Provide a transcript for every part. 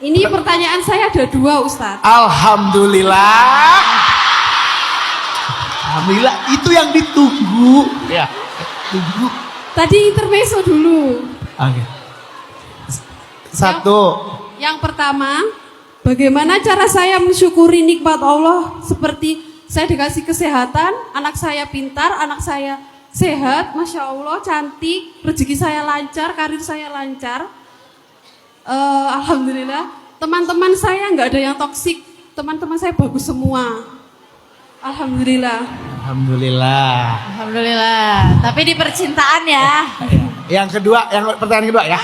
Ini pertanyaan saya ada 2, Ustadz. Alhamdulillah. Alhamdulillah, itu yang ditunggu. Ya, tunggu. Tadi intermezzo dulu. Oke. Satu. Yang pertama, bagaimana cara saya mensyukuri nikmat Allah seperti saya dikasih kesehatan, anak saya pintar, anak saya sehat, Masya Allah, cantik, rezeki saya lancar, karir saya lancar. Alhamdulillah, teman-teman saya nggak ada yang toksik, teman-teman saya bagus semua. Alhamdulillah. Alhamdulillah. Alhamdulillah. Tapi di percintaan ya. Yang kedua, yang pertanyaan kedua ya.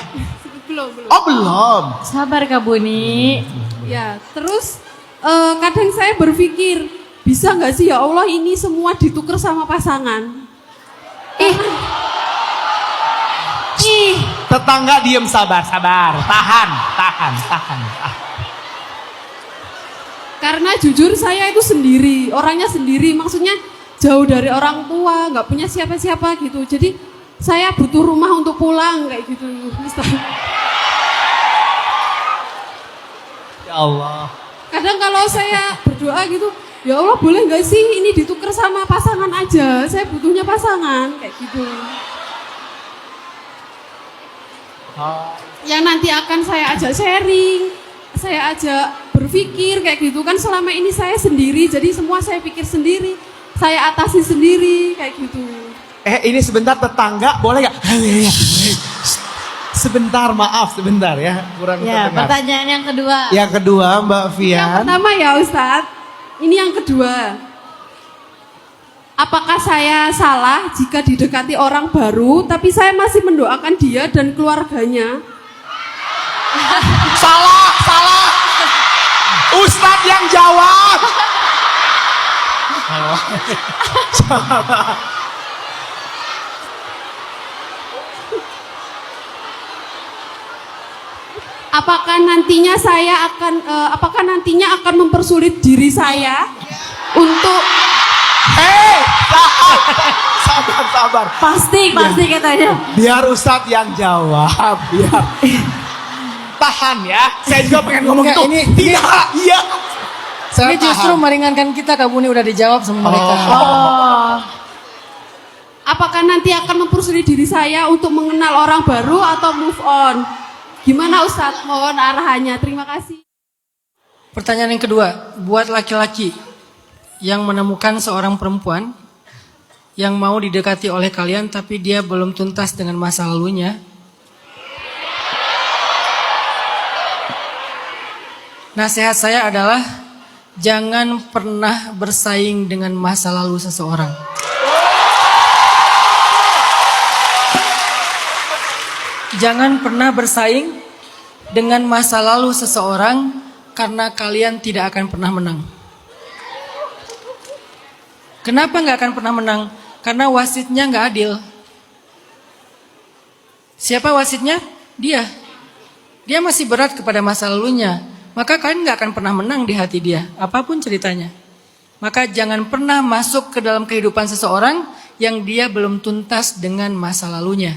Belum. Oh belum. Sabar Kak Buni. Ya, terus kadang saya berpikir, bisa nggak sih ya Allah ini semua ditukar sama pasangan? Tetangga diem, sabar. Tahan. Karena jujur saya itu sendiri, orangnya sendiri, maksudnya jauh dari orang tua, nggak punya siapa-siapa gitu. Jadi saya butuh rumah untuk pulang kayak gitu, Ustaz. Ya Allah. Kadang kalau saya berdoa gitu, ya Allah boleh nggak sih ini ditukar sama pasangan aja? Saya butuhnya pasangan kayak gitu. Yang nanti akan saya ajak sharing, saya ajak berpikir kayak gitu kan. Selama ini saya sendiri, jadi semua saya pikir sendiri, saya atasi sendiri kayak gitu. Ini sebentar, tetangga boleh nggak? Sebentar, maaf sebentar ya, kurang Ya, terdengar. pertanyaan yang kedua. Yang kedua, Mbak Fian. Yang pertama ya Ustadz, ini yang kedua. Apakah saya salah jika didekati orang baru, tapi saya masih mendoakan dia dan keluarganya? Salah. Ustadz yang jawab. Apakah nantinya akan mempersulit diri saya untuk Sabar. Pasti katanya. Biar Ustadz yang jawab, biar. Tahan ya. Saya juga pengen ngomong Enggak, itu. ini- Tidak, iya. Saya Ini justru tahan. meringankan kita, Kak Buni udah dijawab sama mereka. apakah nanti akan mempersulit diri saya untuk mengenal orang baru atau move on? Gimana Ustadz? Mohon arahannya. Terima kasih. Pertanyaan yang kedua, buat laki-laki yang menemukan seorang perempuan yang mau didekati oleh kalian tapi dia belum tuntas dengan masa lalunya. Nasihat saya adalah jangan pernah bersaing dengan masa lalu seseorang. Jangan pernah bersaing dengan masa lalu seseorang karena kalian tidak akan pernah menang. Kenapa nggak akan pernah menang? Karena wasitnya nggak adil. Siapa wasitnya? Dia. Dia masih berat kepada masa lalunya. Maka kalian nggak akan pernah menang di hati dia, apapun ceritanya. Maka jangan pernah masuk ke dalam kehidupan seseorang yang dia belum tuntas dengan masa lalunya.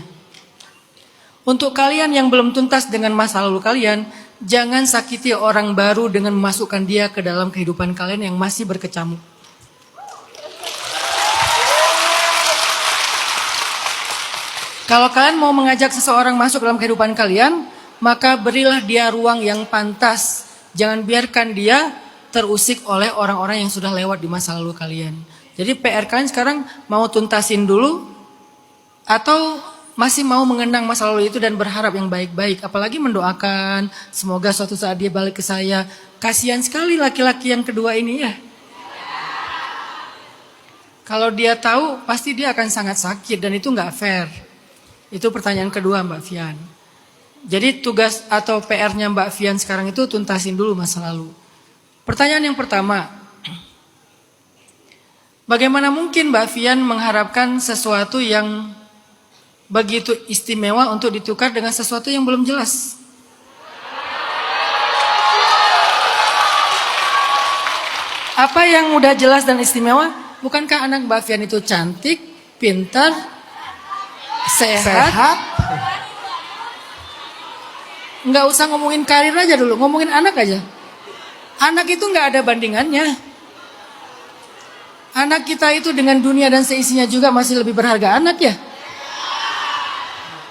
Untuk kalian yang belum tuntas dengan masa lalu kalian, jangan sakiti orang baru dengan memasukkan dia ke dalam kehidupan kalian yang masih berkecamuk. Kalau kalian mau mengajak seseorang masuk dalam kehidupan kalian, maka berilah dia ruang yang pantas. Jangan biarkan dia terusik oleh orang-orang yang sudah lewat di masa lalu kalian. Jadi PR kalian sekarang mau tuntasin dulu atau masih mau mengenang masa lalu itu dan berharap yang baik-baik. Apalagi mendoakan semoga suatu saat dia balik ke saya. Kasihan sekali laki-laki yang kedua ini ya. Kalau dia tahu pasti dia akan sangat sakit dan itu nggak fair. Itu pertanyaan kedua Mbak Fian. Jadi tugas atau PR-nya Mbak Fian sekarang itu tuntasin dulu masa lalu. Pertanyaan yang pertama. Bagaimana mungkin Mbak Fian mengharapkan sesuatu yang begitu istimewa untuk ditukar dengan sesuatu yang belum jelas? Apa yang udah jelas dan istimewa? Bukankah anak Mbak Fian itu cantik, pintar, sehat? Nggak usah ngomongin karir aja dulu, ngomongin anak aja. Anak itu nggak ada bandingannya. Anak kita itu dengan dunia dan seisinya juga masih lebih berharga anak ya.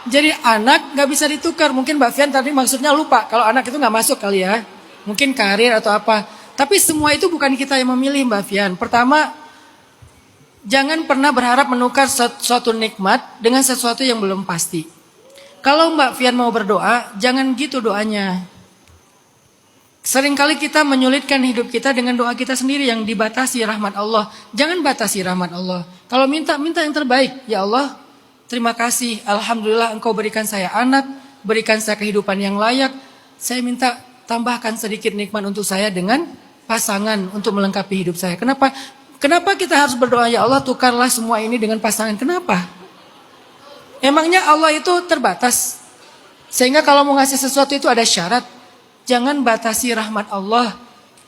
Jadi anak nggak bisa ditukar. Mungkin Mbak Fian tadi maksudnya lupa kalau anak itu nggak masuk kali ya. Mungkin karir atau apa. Tapi semua itu bukan kita yang memilih Mbak Fian. Pertama, jangan pernah berharap menukar suatu nikmat dengan sesuatu yang belum pasti. Kalau Mbak Fian mau berdoa, jangan gitu doanya. Seringkali kita menyulitkan hidup kita dengan doa kita sendiri yang dibatasi rahmat Allah. Jangan batasi rahmat Allah. Kalau minta yang terbaik. Ya Allah, terima kasih. Alhamdulillah Engkau berikan saya anak, berikan saya kehidupan yang layak. Saya minta tambahkan sedikit nikmat untuk saya dengan pasangan untuk melengkapi hidup saya. Kenapa? Kenapa kita harus berdoa, ya Allah tukarlah semua ini dengan pasangan? Kenapa? Emangnya Allah itu terbatas? Sehingga kalau mau ngasih sesuatu itu ada syarat. Jangan batasi rahmat Allah.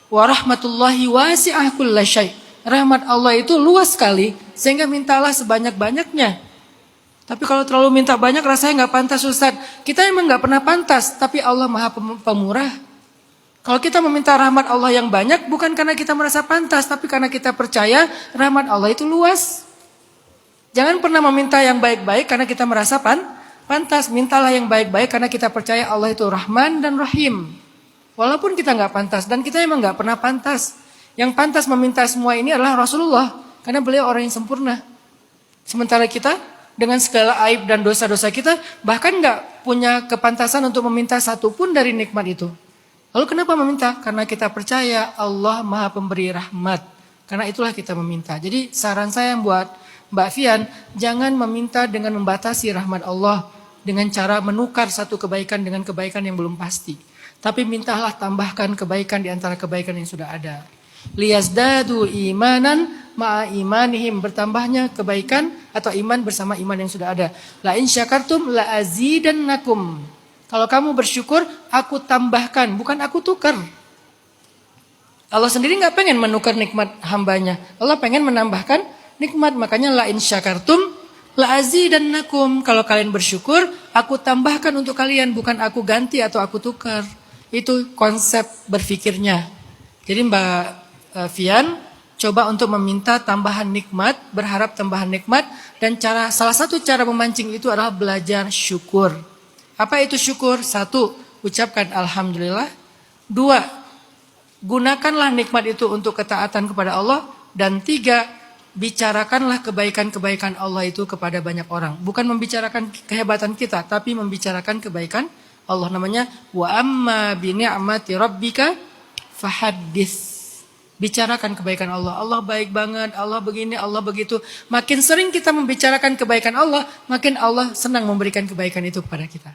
Wa rahmatullahi wasi'ah kulla syai'. Rahmat Allah itu luas sekali, sehingga mintalah sebanyak-banyaknya. Tapi kalau terlalu minta banyak rasanya nggak pantas Ustaz. Kita emang nggak pernah pantas, tapi Allah Maha Pemurah. Kalau kita meminta rahmat Allah yang banyak bukan karena kita merasa pantas, tapi karena kita percaya rahmat Allah itu luas. Jangan pernah meminta yang baik-baik karena kita merasa pantas. Mintalah yang baik-baik karena kita percaya Allah itu Rahman dan Rahim. Walaupun kita nggak pantas dan kita emang nggak pernah pantas. Yang pantas meminta semua ini adalah Rasulullah karena beliau orang yang sempurna. Sementara kita dengan segala aib dan dosa-dosa kita bahkan nggak punya kepantasan untuk meminta satupun dari nikmat itu. Lalu kenapa meminta? Karena kita percaya Allah Maha Pemberi rahmat. Karena itulah kita meminta. Jadi saran saya buat Mbak Fian, jangan meminta dengan membatasi rahmat Allah dengan cara menukar satu kebaikan dengan kebaikan yang belum pasti. Tapi mintalah tambahkan kebaikan di antara kebaikan yang sudah ada. Liyazdadu imanan ma'a imanihim, bertambahnya kebaikan atau iman bersama iman yang sudah ada. La in syakartum la azidannakum. Kalau kamu bersyukur, aku tambahkan, bukan aku tukar. Allah sendiri nggak pengen menukar nikmat hambanya. Allah pengen menambahkan nikmat. Makanya la in syakartum la azidannakum. Kalau kalian bersyukur, aku tambahkan untuk kalian, bukan aku ganti atau aku tukar. Itu konsep berpikirnya. Jadi Mbak Fian coba untuk meminta tambahan nikmat, berharap tambahan nikmat, dan salah satu cara memancing itu adalah belajar syukur. Apa itu syukur? 1, ucapkan alhamdulillah. 2, gunakanlah nikmat itu untuk ketaatan kepada Allah. Dan 3, bicarakanlah kebaikan-kebaikan Allah itu kepada banyak orang. Bukan membicarakan kehebatan kita, tapi membicarakan kebaikan Allah. Namanya wa amma bi ni'mati rabbika fahaddits. Bicarakan kebaikan Allah. Allah baik banget, Allah begini, Allah begitu. Makin sering kita membicarakan kebaikan Allah, makin Allah senang memberikan kebaikan itu kepada kita.